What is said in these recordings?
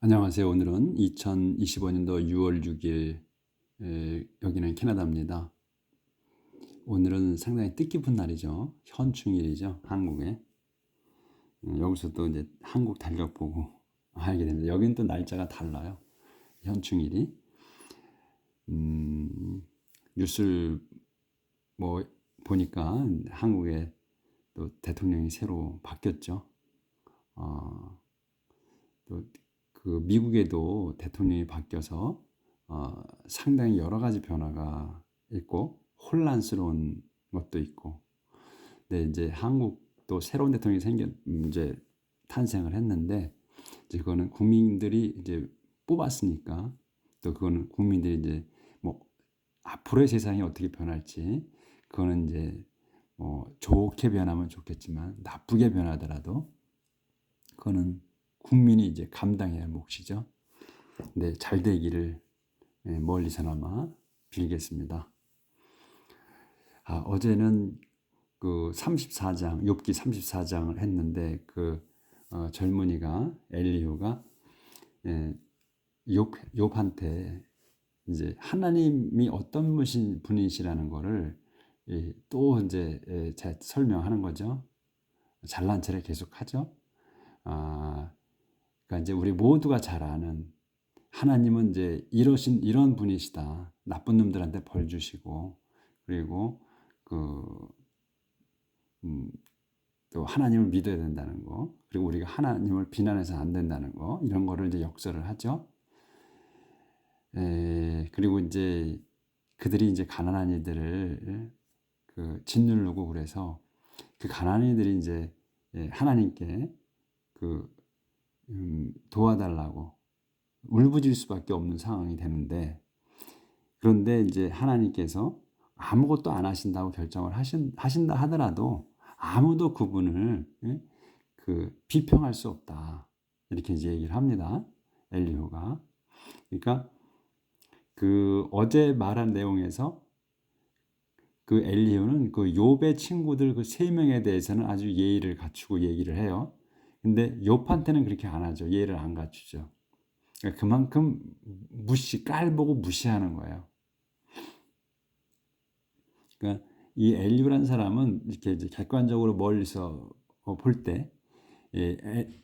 안녕하세요. 오늘은 2025년도 6월 6일, 여기는 캐나다입니다. 오늘은 상당히 뜻깊은 날이죠. 현충일이죠. 한국에. 여기서 또 이제 한국 달력 보고 알게 됩니다. 여기는 또 날짜가 달라요. 현충일이. 뉴스를 뭐 보니까 한국에 또 대통령이 새로 바뀌었죠. 또 그 미국에도 대통령이 바뀌어서 상당히 여러 가지 변화가 있고 혼란스러운 것도 있고, 근데 이제 한국도 새로운 대통령이 이제 탄생을 했는데, 이제 그거는 국민들이 이제 뽑았으니까, 또 그거는 국민들이 이제 뭐 앞으로의 세상이 어떻게 변할지, 그거는 이제 뭐 좋게 변하면 좋겠지만 나쁘게 변하더라도 그거는 국민이 이제 감당해야 할 몫이죠. 네, 잘 되기를 멀리서나마 빌겠습니다. 어제는 그 34장, 욥기 34장을 했는데, 젊은이가 엘리후가 욥한테 이제 하나님이 어떤 분이시라는 거를 또 이제 설명하는 거죠. 잘난 체를 계속하죠. 그러니까 이제 우리 모두가 잘 아는 하나님은 이제 이런 분이시다. 나쁜 놈들한테 벌 주시고, 그리고 또 하나님을 믿어야 된다는 거, 그리고 우리가 하나님을 비난해서 안 된다는 거, 이런 거를 이제 역설을 하죠. 그리고 이제 그들이 이제 가난한 이들을 짓누르고, 그래서 그 가난한 이들이 이제 하나님께 도와달라고 울부짖을 수밖에 없는 상황이 되는데, 그런데 이제 하나님께서 아무것도 안 하신다고 결정을 하신다 하더라도 아무도 그분을 비평할 수 없다, 이렇게 이제 얘기를 합니다. 엘리후가. 그러니까 그 어제 말한 내용에서 그 엘리후는 그 욥의 친구들 그 세 명에 대해서는 아주 예의를 갖추고 얘기를 해요. 근데 욥한테는 그렇게 안 하죠. 예의를 안 갖추죠. 그러니까 그만큼 깔보고 무시하는 거예요. 그러니까 이 엘리후라는 사람은 이렇게 이제 객관적으로 멀리서 볼 때,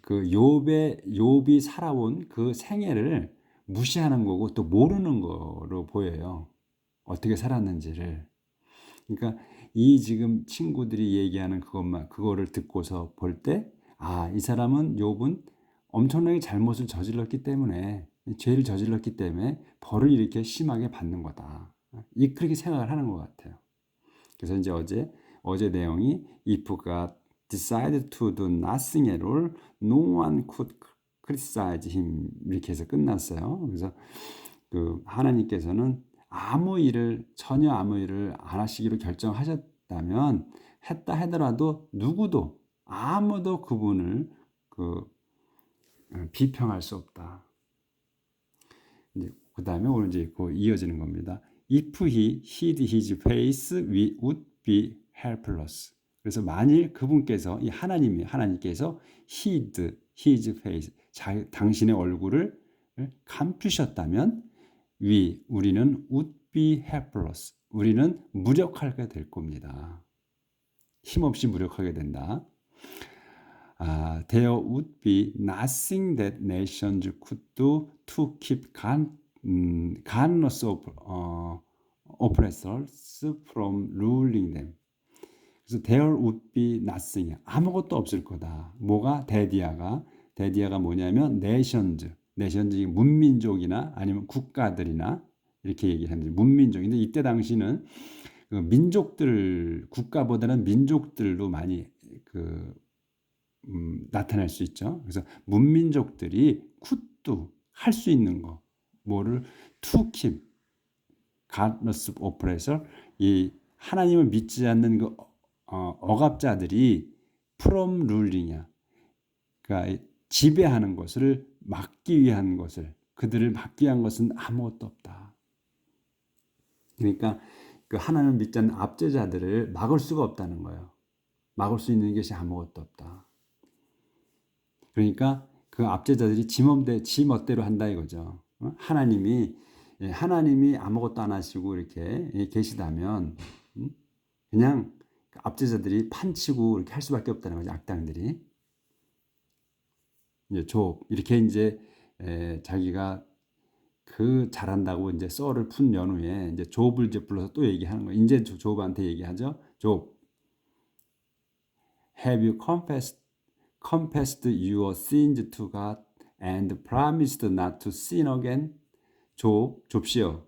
그 욥이 살아온 그 생애를 무시하는 거고 또 모르는 거로 보여요. 어떻게 살았는지를. 그러니까 이 지금 친구들이 얘기하는 그거를 듣고서 볼 때, 이 사람은 욥은 엄청나게 잘못을 저질렀기 때문에, 죄를 저질렀기 때문에 벌을 이렇게 심하게 받는 거다. 그렇게 생각을 하는 것 같아요. 그래서 이제 어제 내용이 if God decided to do nothing at all, no one could criticize him, 이렇게 해서 끝났어요. 그래서 하나님께서는 전혀 아무 일을 안 하시기로 결정하셨다면, 했다 하더라도 아무도 그분을 비평할 수 없다. 이제 그 다음에 오늘 이제 이어지는 겁니다. If he hid his face, we would be helpless. 그래서 만일 그분께서, 하나님께서 hid his face, 당신의 얼굴을 감추셨다면, 우리는 would be helpless. 우리는 무력하게 될 겁니다. 힘없이 무력하게 된다. There would be nothing that nations could do to keep godless oppressors from ruling them. 그래서 there would be nothing, 아무것도 없을 거다. 뭐가? 데디아가 뭐냐면 nations, 문민족이나 아니면 국가들이나, 이렇게 얘기를 합니다. 문민족인데, 이때 당시는 국가보다는 민족들로 많이 나타날 수 있죠. 그래서 문민족들이 굿도 할 수 있는 거, 뭐를 to keep godless oppressor, 이 하나님을 믿지 않는 억압자들이 from ruling이야. 그러니까 지배하는 것을 막기 위한 그들을 막기 위한 것은 아무것도 없다. 그러니까 하나님을 믿지 않는 압제자들을 막을 수가 없다는 거예요. 막을 수 있는 것이 아무것도 없다. 그러니까 그 압제자들이 지 멋대로 한다 이거죠. 하나님이 하나님이 아무것도 안 하시고 이렇게 계시다면 그냥 압제자들이 판치고 이렇게 할 수밖에 없다는 거죠. 악당들이. 이제 욥 이렇게 이제 자기가 그 잘한다고 이제 썰을 푼 연후에 이제 욥을 이제 불러서 또 얘기하는 거예요. 이제 욥한테 얘기하죠. 욥, have you confessed your sins to God and promised not to sin again? 욥시여.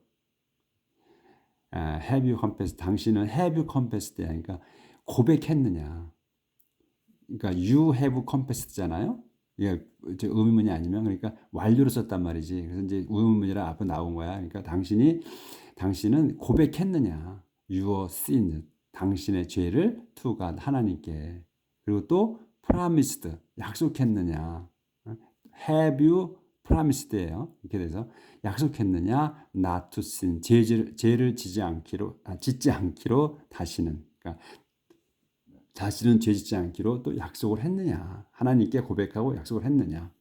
have you confessed? 당신은 have you confessed? 그러니까 고백했느냐? 그러니까 you have confessed잖아요. 이게 의문문이 아니면 그러니까 완료로 썼단 말이지. 그래서 이제 의문문이라 앞에 나온 거야. 그러니까 당신은 고백했느냐? Your sin, 당신의 죄를 to God, 하나님께. 그리고 또 promised, 약속했느냐? Have you promised예요. 이렇게 돼서 약속했느냐? Not to sin, 죄를 짓지 않기로 다시는. 그러니까 자신은 죄짓지 않기로 또 약속을 했느냐. 하나님께 고백하고 약속을 했느냐.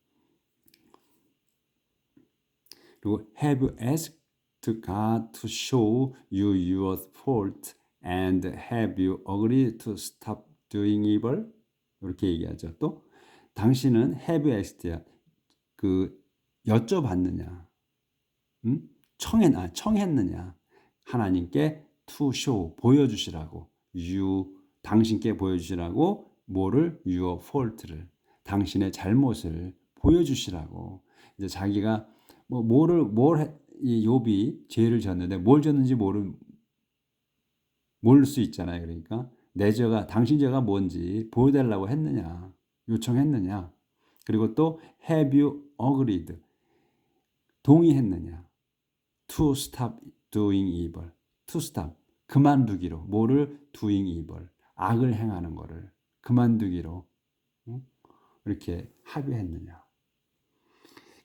그리고 have you asked God to show you your fault and have you agreed to stop doing evil? 이렇게 얘기하죠. 또 당신은 have you asked 여쭤봤느냐. 청했느냐. 하나님께 to show 보여주시라고. 당신께 보여주시라고 뭐를 your fault를 당신의 잘못을 보여주시라고. 이제 자기가 이 욥이 죄를 졌는데 뭘 졌는지 모를 수 있잖아요. 그러니까 내 죄가 당신 죄가 뭔지 보여달라고 했느냐, 요청했느냐. 그리고 또 have you agreed 동의했느냐. to stop doing evil. to stop 그만두기로 뭐를 doing evil 악을 행하는 거를 그만두기로 이렇게 합의했느냐.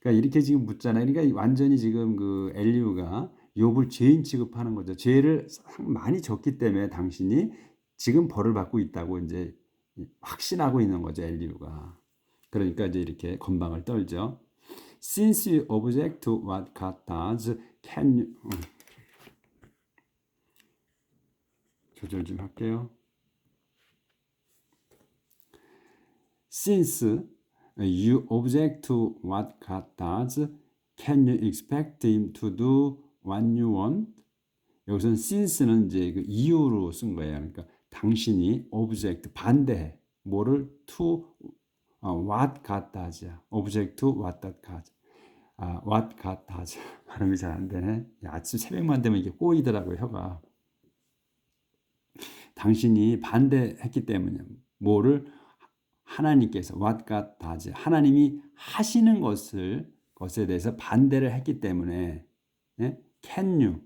그러니까 이렇게 지금 묻잖아요. 그러니까 완전히 지금 그 엘리후가 욥을 죄인 취급하는 거죠. 죄를 많이 졌기 때문에 당신이 지금 벌을 받고 있다고 이제 확신하고 있는 거죠. 엘리후가. 그러니까 이제 이렇게 건방을 떨죠. Since you object to what God does, can you 조절 좀 할게요. Since you object to what God does, can you expect him to do what you want? 여기서는 since는 이제 그 이유로 쓴 거예요. 그러니까 당신이 object 반대해. 뭐를 to what God does. object to what God does. what God does. 발음이 잘 안 되네. 아침 새벽만 되면 이게 꼬이더라고요, 혀가. 당신이 반대했기 때문에 뭐를 하나님께서 what God does. 하나님이 하시는 것에 대해서 반대를 했기 때문에 can you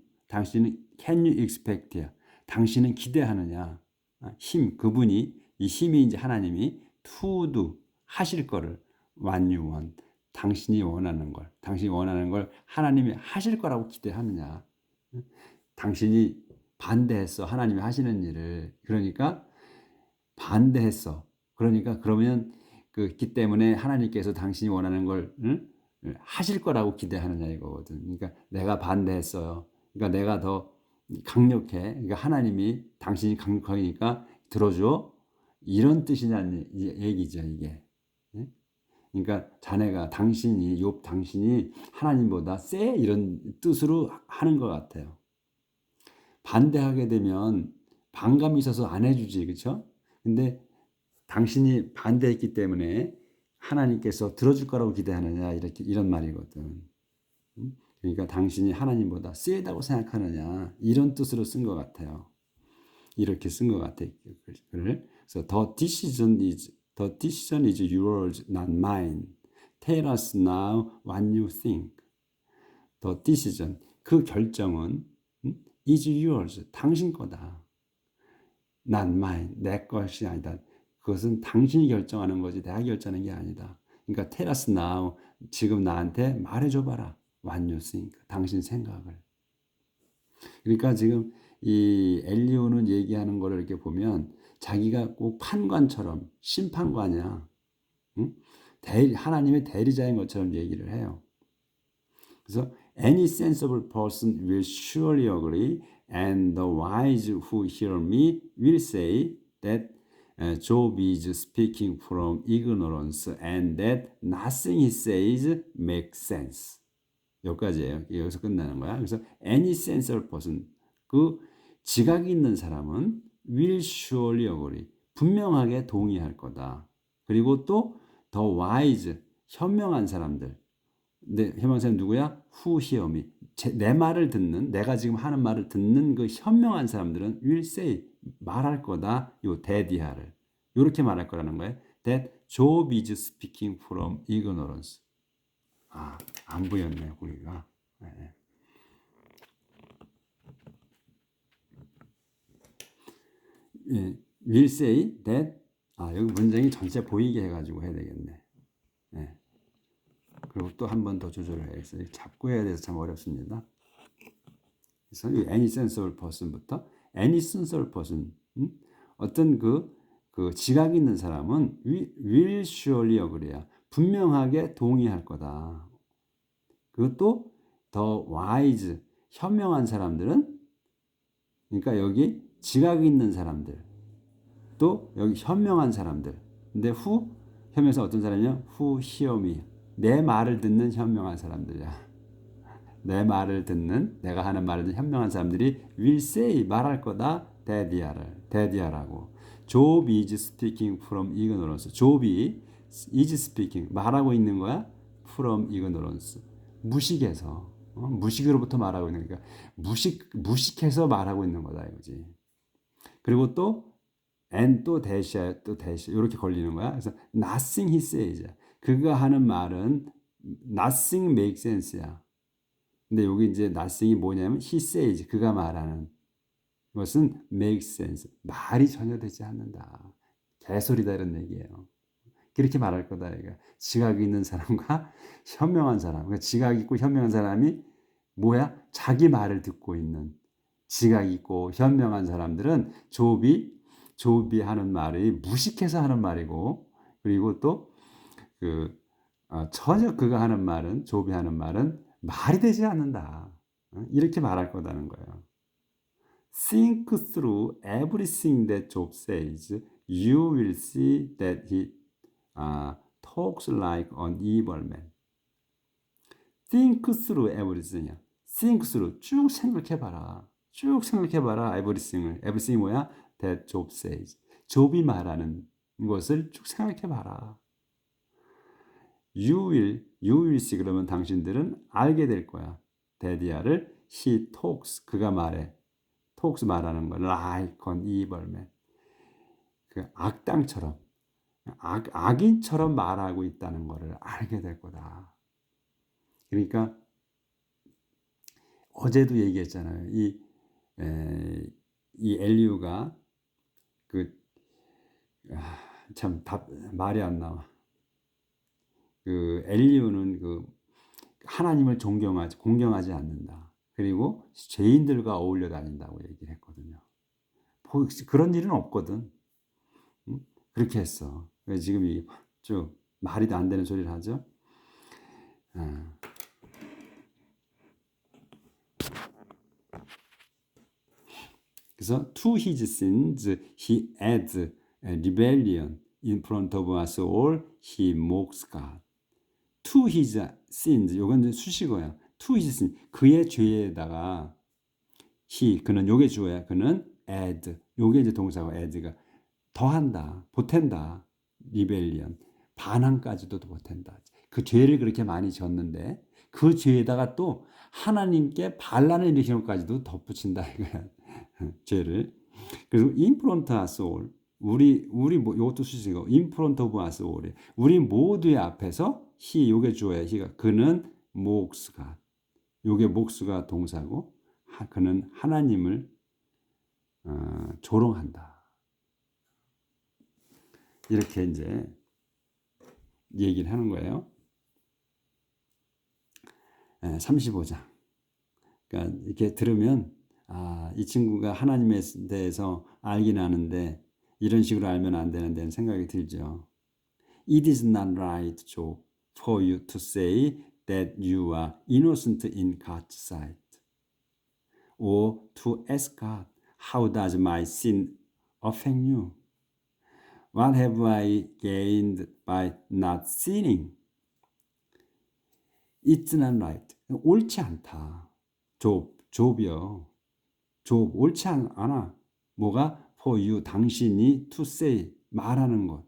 expect? 당신은 기대하느냐? 그분이 이 힘이 이제 하나님이 to do 하실 거를 what you want. 당신이 원하는 걸 하나님이 하실 거라고 기대하느냐? 당신이 반대했어. 하나님이 하시는 일을. 그러니까 반대했어. 그러면 그렇기 때문에 하나님께서 당신이 원하는 걸 하실 거라고 기대하느냐 이거거든. 그러니까 내가 반대했어요. 그러니까 내가 더 강력해. 그러니까 하나님이 당신이 강력하니까 들어줘. 이런 뜻이냐는 얘기죠, 이게. 그러니까 욥 당신이 하나님보다 세 이런 뜻으로 하는 것 같아요. 반대하게 되면 반감이 있어서 안 해주지, 그렇죠? 근데 당신이 반대했기 때문에 하나님께서 들어줄 거라고 기대하느냐 이런 말이거든. 그러니까 당신이 하나님보다 세다고 생각하느냐 이런 뜻으로 쓴 것 같아요. 이렇게 쓴 것 같아요. 그래서 the decision is yours, not mine. Tell us now what you think. The decision 그 결정은 is yours 당신 거다. not mine 내 것이 아니다. 그것은 당신이 결정하는 거지 내가 결정하는 게 아니다. 그러니까 tell us now 지금 나한테 말해줘봐라. what you think 당신 생각을. 그러니까 지금 이 엘리후는 얘기하는 거를 이렇게 보면 자기가 꼭 판관처럼 심판관이야. 응? 하나님의 대리자인 것처럼 얘기를 해요. 그래서 any sensible person will surely agree, and the wise who hear me will say that Job is speaking from ignorance, and that nothing he says makes sense. 여기까지예요. 여기서 끝나는 거야. 그래서 any sensible person, 그 지각이 있는 사람은 will surely agree, 분명하게 동의할 거다. 그리고 또 the wise, 현명한 사람들. 근데 현명한 사람 누구야? Who hear me. 내 말을 듣는, 내가 지금 하는 말을 듣는 그 현명한 사람들은 will say, 말할 거다. 요 대디하를 이렇게 말할 거라는 거예요. That Job is speaking from ignorance. 안 보였네요, 우리가. 네. 예, will say that, 여기 문장이 전체 보이게 해가지고 해야 되겠네. 네. 그리고 또 한 번 더 조절을 해야겠어요. 잡고 해야 돼서 참 어렵습니다. 그래서 any sensible person부터 any sensible person, 어떤 그 지각 있는 사람은 will surely agree, 분명하게 동의할 거다. 그것도 더 wise, 현명한 사람들은, 그러니까 여기 지각이 있는 사람들, 또 여기 현명한 사람들. 근데 현명해서 어떤 사람이냐? Who hear me. 내 말을 듣는 현명한 사람들이야. 내 말을 듣는, 내가 하는 말을 듣는 현명한 사람들이 will say, 말할 거다. 대디하라고. Job is speaking from ignorance. Job이 is speaking, 말하고 있는 거야. from ignorance. 무식에서, 무식으로부터 말하고 있는 거니까 무식해서 말하고 있는 거다 이거지. 그리고 또 and 또 대시야, 또 대시, 이렇게 걸리는 거야. 그래서 nothing he says, 그가 하는 말은 nothing makes sense야. 근데 여기 이제 nothing이 뭐냐면 he says, 그가 말하는 것은 makes sense, 말이 전혀 되지 않는다. 개소리다 이런 얘기예요. 그렇게 말할 거다. 이거 지각이 있는 사람과 현명한 사람. 그러니까 지각 있고 현명한 사람이 뭐야? 자기 말을 듣고 있는, 지각 있고 현명한 사람들은 조비 하는 말이 무식해서 하는 말이고, 그리고 또 전혀 그가 하는 말은, 조비 하는 말은 말이 되지 않는다. 이렇게 말할 거다는 거예요. Think through everything that Job says. You will see that he talks like an evil man. Think through everything. Think through, 쭉 생각해봐라. 쭉 생각해봐라. everything을. everything이 뭐야? That Job says. 좁이 말하는 것을 쭉 생각해봐라. You will see. 그러면 당신들은 알게 될 거야. 데디아를 he talks, 그가 말해. talks 말하는 거 like an evil man. 그 악당처럼, 악인처럼 말하고 있다는 것을 알게 될 거다. 그러니까 어제도 얘기했잖아요. 이 엘리후가 참 말이 안 나와. 엘리후는 하나님을 공경하지 않는다. 그리고 죄인들과 어울려 다닌다고 얘기를 했거든요. 그런 일은 없거든. 그렇게 했어. 지금 이 쭉 말이 안 되는 소리를 하죠. 그래서 to his sins he adds rebellion. In front of us all he mocks God. To his sins, 이건 수식어야. To his sins, 그의 죄에다가 그는, 요게 주어야. 그는 add, 요게 이제 동사고, add가 더한다, 보탠다. rebellion, 반항까지도 보탠다. 그 죄를 그렇게 많이 졌는데 그 죄에다가 또 하나님께 반란을 일으키는 것까지도 덧붙인다 이거야. 죄를. 그리고 in front of us all, 우리 이것도 수식어. in front of us all, 우리 모두의 앞에서 요게 주어야. 그는 목수가, 요게 목수가 동사고, 그는 하나님을 조롱한다. 이렇게 이제 얘기를 하는 거예요. 35장. 그러니까 이렇게 들으면 이 친구가 하나님에 대해서 알긴 아는데 이런 식으로 알면 안 되는데 생각이 들죠. It is not right, Job, for you to say that you are innocent in God's sight, or to ask God, how does my sin offend you? What have I gained by not sinning? It's not right. 옳지 않다. 좁이요. 옳지 않아. 뭐가? For you, 당신이 to say, 말하는 것.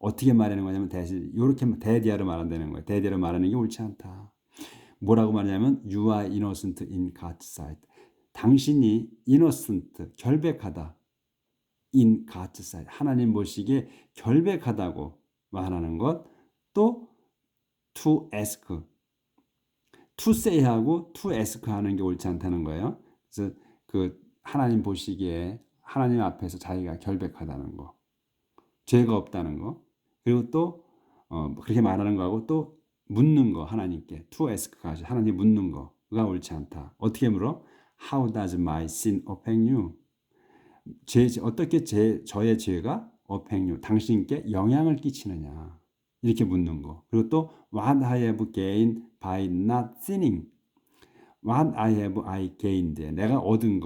어떻게 말하는 거냐면 대신 이렇게 대디아로 말한다는 거예요. 대디아로 말하는 게 옳지 않다. 뭐라고 말하냐면 You are innocent in God's sight. 당신이 innocent, 결백하다. In God's sight. 하나님 보시기에 결백하다고 말하는 것. 또 to ask. to say하고 to ask 하는 게 옳지 않다는 거예요. 그래서 그 하나님 보시기에 하나님 앞에서 자기가 결백하다는 거. 죄가 없다는 거. 그리고 또 그렇게 말하는 거하고 또 묻는 거 하나님께 to ask가 하나님 묻는 거가 옳지 않다. 어떻게 물어? How does my sin offend you? 어떻게 저의 죄가 offend you? 당신께 영향을 끼치느냐? 이렇게 묻는 거. 그리고 또 what I have gained by not sinning. What I gained. 내가 얻은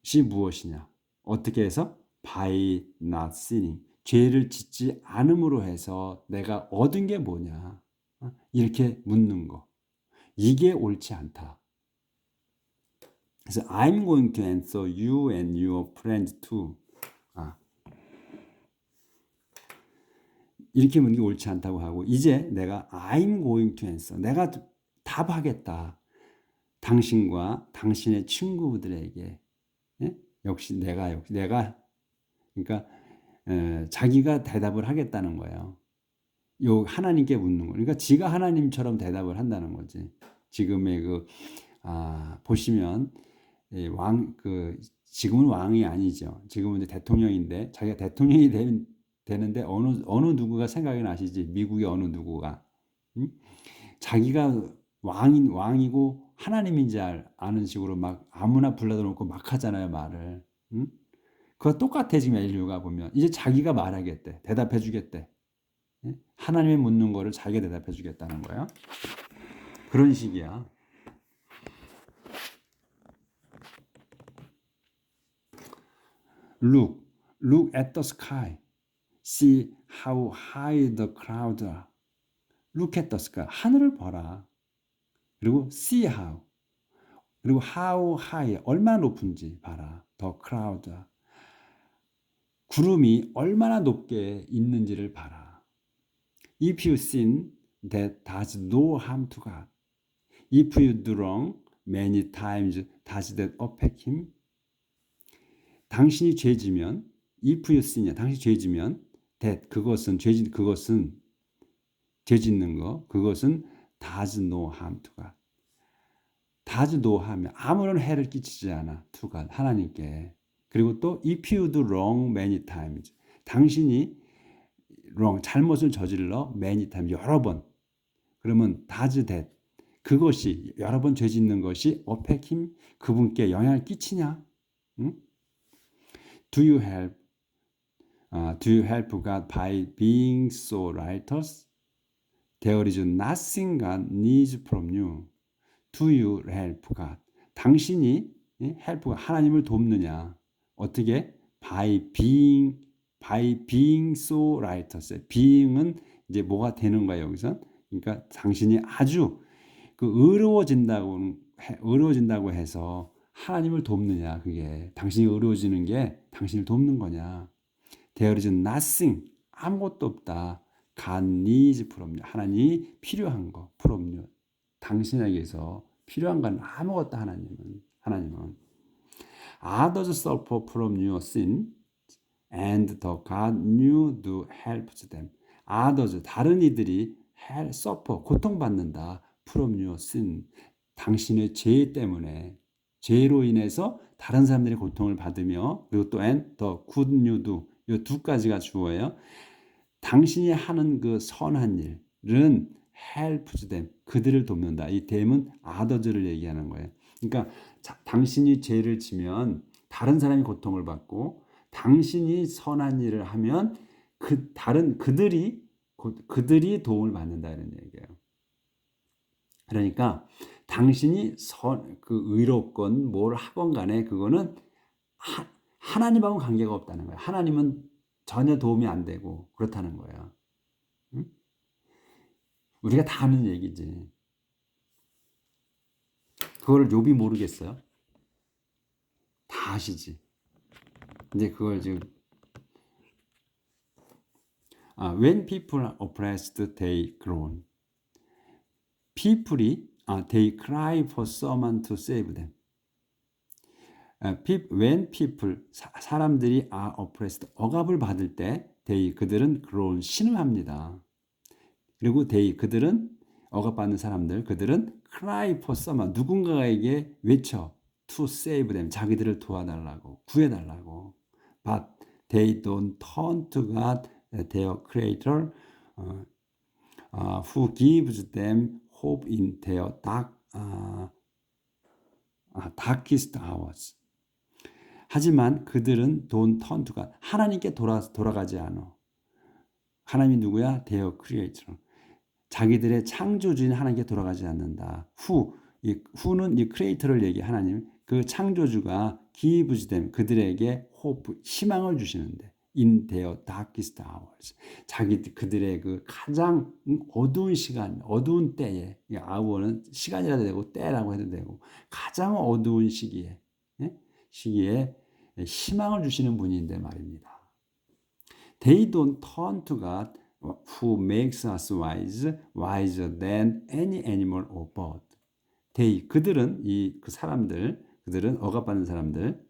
것이 무엇이냐? 어떻게 해서? by not sinning. 죄를 짓지 않음으로 해서 내가 얻은 게 뭐냐? 이렇게 묻는 거. 이게 옳지 않다. 그래서 I'm going to answer you and your friends too. 이렇게 묻는 게 옳지 않다고 하고 이제 내가 I'm going to answer. 내가 답하겠다. 당신과 당신의 친구들에게. 예? 역시 내가 그러니까 자기가 대답을 하겠다는 거예요. 요 하나님께 묻는 거. 그러니까 지가 하나님처럼 대답을 한다는 거지. 지금의 보시면 지금은 왕이 아니죠. 지금은 이제 대통령인데 자기가 대통령이 되는데 어느 누구가 생각이 나시지? 미국의 어느 누구가 자기가 왕이고 하나님인 줄 아는 식으로 막 아무나 불러다 놓고 막 하잖아요, 말을. 그거 똑같아 지금 인류가 보면 이제 자기가 말하겠대, 대답해 주겠대. 하나님이 묻는 거를 자기가 대답해 주겠다는 거야. 그런 식이야. Look at the sky. See how high the clouds are. Look at the sky. 하늘을 봐라. 그리고 see how. 그리고 how high. 얼마나 높은지 봐라. The clouds are. 구름이 얼마나 높게 있는지를 봐라. If you sin that does no harm to God. If you do wrong many times, does that affect him? 당신이 죄지면, if you sin, 당신이 죄지면, that 그것은 죄 짓는 거, 그것은 does no harm to God. does no harm, 아무런 해를 끼치지 않아 to God, 하나님께. 그리고 또 if you do wrong many times, 당신이 wrong, 잘못을 저질러 many times, 여러 번. 그러면 does that, 그것이 여러 번 죄 짓는 것이 affect him, 그분께 영향을 끼치냐? 응? Do you help God by being so righteous? There is nothing God needs from you. Do you help God? 당신이 help God, 하나님을 돕느냐? 어떻게? By being so righteous. being은 이제 뭐가 되는 거야 여기서? 그러니까 당신이 아주 의로워진다고 해서 하나님을 돕느냐? 그게 당신이 의로워지는 게 당신을 돕는 거냐? There is nothing, 아무것도 없다. God needs from you. 하나님이 필요한 거, from you. 당신에게서 필요한 건 아무것도 하나님은. Others suffer from your sin, and the God you do helps them. Others, 다른 이들이 suffer, 고통받는다. From your sin, 당신의 죄 때문에, 죄로 인해서 다른 사람들이 고통을 받으며, 그리고 또 and the good you do, 이 두 가지가 주어예요. 당신이 하는 그 선한 일은 helps them, 그들을 돕는다. 이 them은 others를 얘기하는 거예요. 그러니까 당신이 죄를 지면 다른 사람이 고통을 받고, 당신이 선한 일을 하면 다른 그들이 도움을 받는다 이런 얘기예요. 그러니까 당신이 의롭건 뭘 하건 간에 그거는 하나님하고는 관계가 없다는 거예요. 하나님은 전혀 도움이 안 되고 그렇다는 거예요. 응? 우리가 다 아는 얘기지. 그걸 욥이 모르겠어요? 다 아시지. 이제 그걸 지금 when people are oppressed, they groan. they cry for someone to save them. when people, 사람들이 are oppressed, 억압을 받을 때, 그들은 groan, 신음합니다. 그리고 그들은 억압받는 사람들, 그들은 cry for someone, 누군가에게 외쳐, to save them, 자기들을 도와달라고, 구해달라고. But they don't turn to God, their creator, who gives them hope in their darkest hours. 하지만 그들은 don't turn to God, 하나님께 돌아가지 않아. 하나님이 누구야? their creator. 자기들의 창조주인 하나님께 돌아가지 않는다. who는 이 크리에이터를 얘기해. 하나님, 그 창조주가 gives them, 그들에게 hope, 희망을 주시는데 in their darkest hours, 그들의 그 가장 어두운 시간, 어두운 때에, hour는 시간이라도 되고 때라고 해도 되고 가장 어두운 시기에 희망을 주시는 분인데 말입니다. They don't turn to God who makes us wise, wiser than any animal or bird. 그들은 그 사람들, 그들은 억압받는 사람들,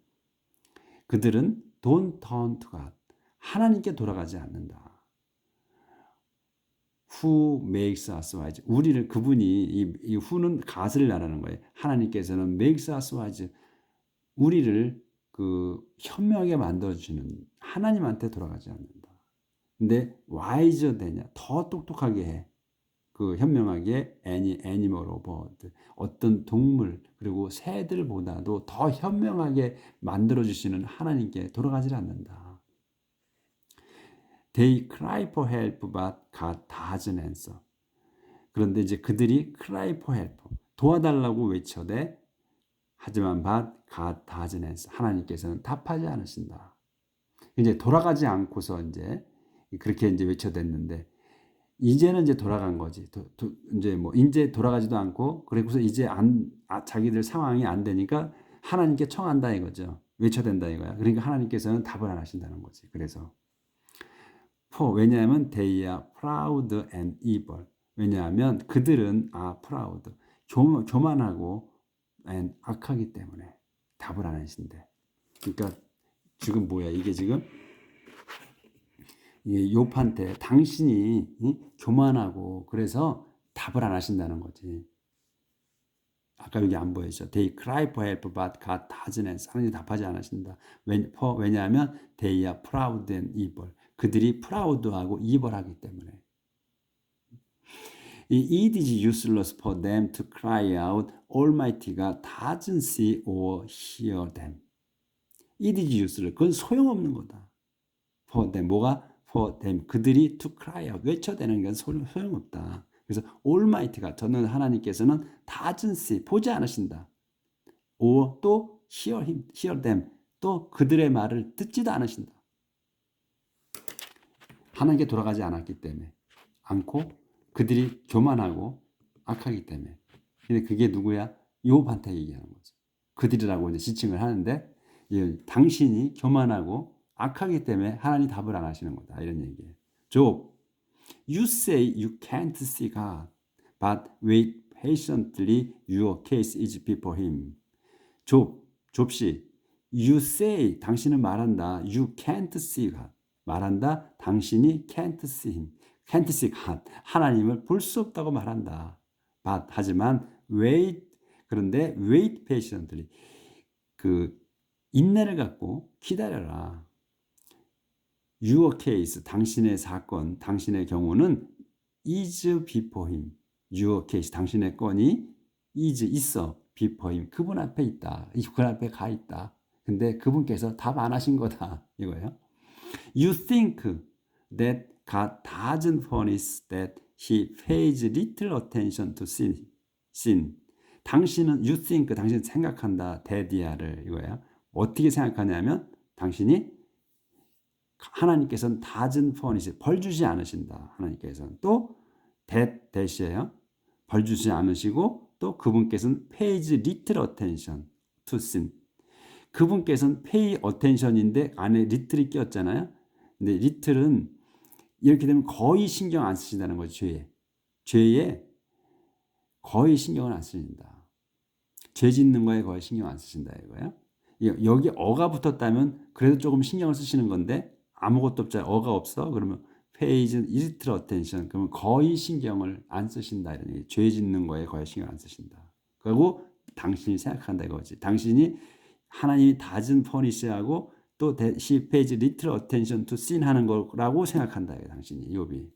그들은 don't turn to God, 하나님께 돌아가지 않는다. Who makes us wise, 우리를, 그분이 이 who는 God을 말하는 거예요. 하나님께서는 makes us wise, 우리를 현명하게 만들어주시는 하나님한테 돌아가지 않는다. 근데 wiser 되냐, 더 똑똑하게 해, 현명하게 animal or bird, 어떤 동물 그리고 새들보다도 더 현명하게 만들어주시는 하나님께 돌아가지 않는다. They cry for help, but God doesn't answer. 그런데 이제 그들이 cry for help, 도와달라고 외쳐대, 하지만 but God doesn't answer, 하나님께서는 답하지 않으신다. 이제 돌아가지 않고서 이제 그렇게 이제 외쳐댔는데, 이제는 이제 돌아간 거지. 이제 돌아가지도 않고, 그래서 이제 자기들 상황이 안 되니까 하나님께 청한다 이거죠. 외쳐댄다 이거야. 그러니까 하나님께서는 답을 안 하신다는 거지. 그래서 왜냐하면 they are proud and evil. 왜냐하면 그들은 proud, 교만하고 and 악하기 때문에 답을 안 하신대. 그러니까 지금 뭐야 이게 지금 욥한테 당신이 교만하고 그래서 답을 안 하신다는 거지. 아까 여기 안 보였죠. They cry for help, but God doesn't answer. 하나님 답하지 않으신다. 왜냐하면 they are proud and evil. 그들이 proud하고 evil하기 때문에. It is useless for them to cry out. Almighty가 doesn't see or hear them. It is useless. 그건 소용없는 거다. For them. 뭐가? For them. 그들이 to cry out. 외쳐대는 건 소용없다. 그래서 Almighty가, 저는 하나님께서는 doesn't see, 보지 않으신다. or 또 hear them. 또 그들의 말을 듣지도 않으신다. 하나님께 돌아가지 않았기 때문에. 않고 그들이 교만하고 악하기 때문에. 근데 그게 누구야? 욥한테 얘기하는 거죠. 그들이라고 이제 지칭을 하는데, 당신이 교만하고 악하기 때문에 하나님 답을 안 하시는 거다, 이런 얘기예요. Job, you say you can't see God, but wait patiently, your case is before him. 좁씨, you say, 당신은 말한다, you can't see God, 말한다, 당신이 can't see him, can't see God, 하나님을 볼 수 없다고 말한다. But, 하지만 그런데 wait patiently, 인내를 갖고 기다려라. Your case, 당신의 사건, 당신의 경우는 is before him. Your case, 당신의 건이 있어. before him, 그분 앞에 있다. 그분 앞에 가 있다. 근데 그분께서 답 안 하신 거다, 이거예요. You think that God doesn't furnish that he pays little attention to sin. 당신은 you think 당신 생각한다 대디아를 이거예요. 어떻게 생각하냐면 당신이 하나님께서는 doesn't furnish 벌 주지 않으신다. 하나님께서는 또 that이에요. 벌 주지 않으시고 또 그분께서는 pays little attention to sin. 그분께서는 pay attention인데 안에 little이 끼었잖아요. 근데 little은 이렇게 되면 거의 신경 안 쓰신다는 거죠. 죄에 거의 신경을 안 쓰신다. 죄 짓는 거에 거의 신경 안 쓰신다 이거예요. 여기 어가 붙었다면 그래도 조금 신경을 쓰시는 건데 아무것도 없잖아요. 어가 없어. 그러면 pays little attention. 그러면 거의 신경을 안 쓰신다 이런 얘기. 죄 짓는 거에 거의 신경 안 쓰신다. 그리고 당신이 생각한다 이거지. 당신이 하나님이 doesn't furnish하고 또 he pays little attention to sin 하는 거라고 생각한다. 당신이 욥이.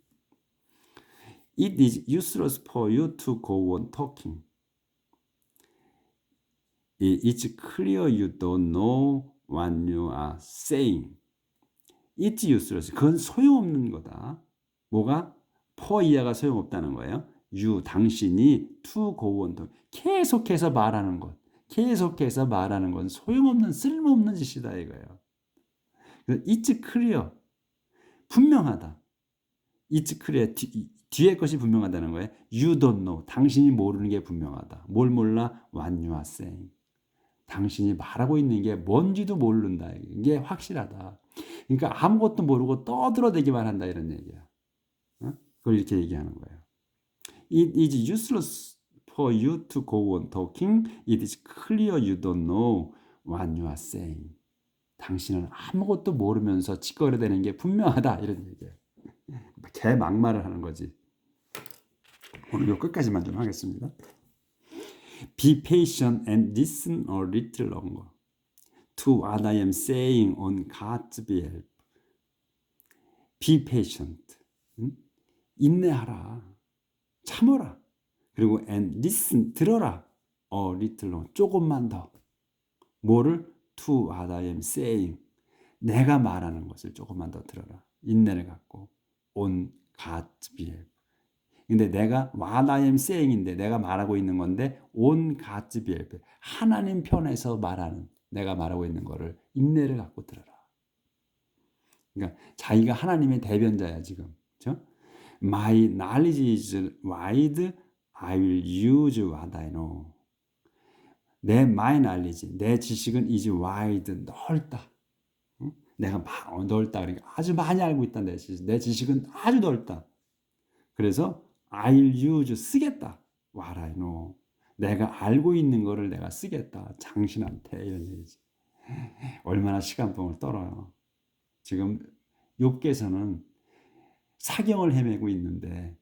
It is useless for you to go on talking. It's clear you don't know what you are saying. It's useless. 그건 소용없는 거다. 뭐가? for 이하가 소용없다는 거예요. you 당신이 to go on talking. 계속해서 말하는 것. 계속해서 말하는 건 소용없는 쓸모없는 짓이다 이거예요. It's clear. 분명하다. It's clear. 뒤에 것이 분명하다는 거예요. You don't know. 당신이 모르는 게 분명하다. 뭘 몰라? What you are saying. 당신이 말하고 있는 게 뭔지도 모른다. 이게 확실하다. 그러니까 아무것도 모르고 떠들어대기만 한다 이런 얘기야. 그걸 이렇게 얘기하는 거예요. It is useless for you to go on talking. It is clear you don't know what you are saying. 당신은 아무것도 모르면서 찌꺼려대는 게 분명하다 이런 얘기예요. 개 막말을 하는 거지. 오늘 요 끝까지만 좀 하겠습니다. Be patient and listen a little longer to what I am saying on God's behalf. Be patient. 인내하라. 참어라. 그리고 and listen, 들어라. a little longer. 조금만 더. 뭐를? to what I am saying. 내가 말하는 것을 조금만 더 들어라. 인내를 갖고 on God's behalf. 근데 내가 what I am saying인데 내가 말하고 있는 건데 on God's behalf. 하나님 편에서 말하는 내가 말하고 있는 거를 인내를 갖고 들어라. 그러니까 자기가 하나님의 대변자야 지금. 그렇죠? My knowledge is wide. I will use what I know. 내 my knowledge, 내 지식은 is wide, 넓다. 내가 넓다. 그러니까 아주 많이 알고 있다. 내 지식은 아주 넓다. 그래서 I'll use, 쓰겠다. What I know. 내가 알고 있는 거를 내가 쓰겠다. 당신한테 이런 얘기지. 얼마나 시간봉을 떨어요. 지금 욥기에서는 사경을 헤매고 있는데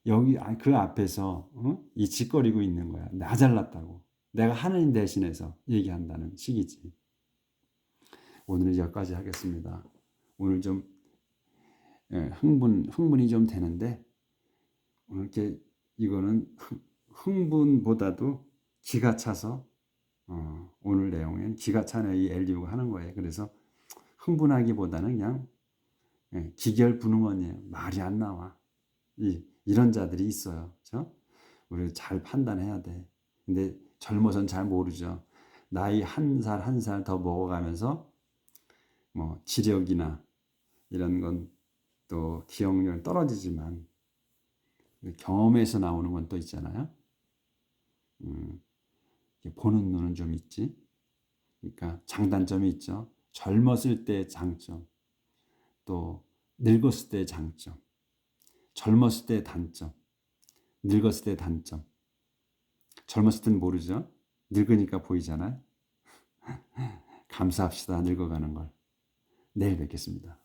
여기 그 앞에서 이 짓거리고 있는 거야. 나 잘났다고. 내가 하나님 대신해서 얘기한다는 시기지. 오늘은 여기까지 하겠습니다. 오늘 좀 흥분이 좀 되는데 오늘 이렇게 이거는 흥분보다도 기가 차서 오늘 내용엔 기가 차네 이 엘리후가 하는 거예요. 그래서 흥분하기보다는 그냥 기결분응언이에요. 말이 안 나와. 이런 자들이 있어요. 그렇죠? 우리 잘 판단해야 돼. 근데 젊어선 잘 모르죠. 나이 한 살 한 살 더 먹어가면서 뭐 지력이나 이런 건 또 기억력 떨어지지만 경험에서 나오는 건 또 있잖아요. 보는 눈은 좀 있지. 그러니까 장단점이 있죠. 젊었을 때의 장점, 또 늙었을 때의 장점, 젊었을 때의 단점, 늙었을 때의 단점. 젊었을 때는 모르죠. 늙으니까 보이잖아요. 감사합시다. 늙어가는 걸. 내일 뵙겠습니다.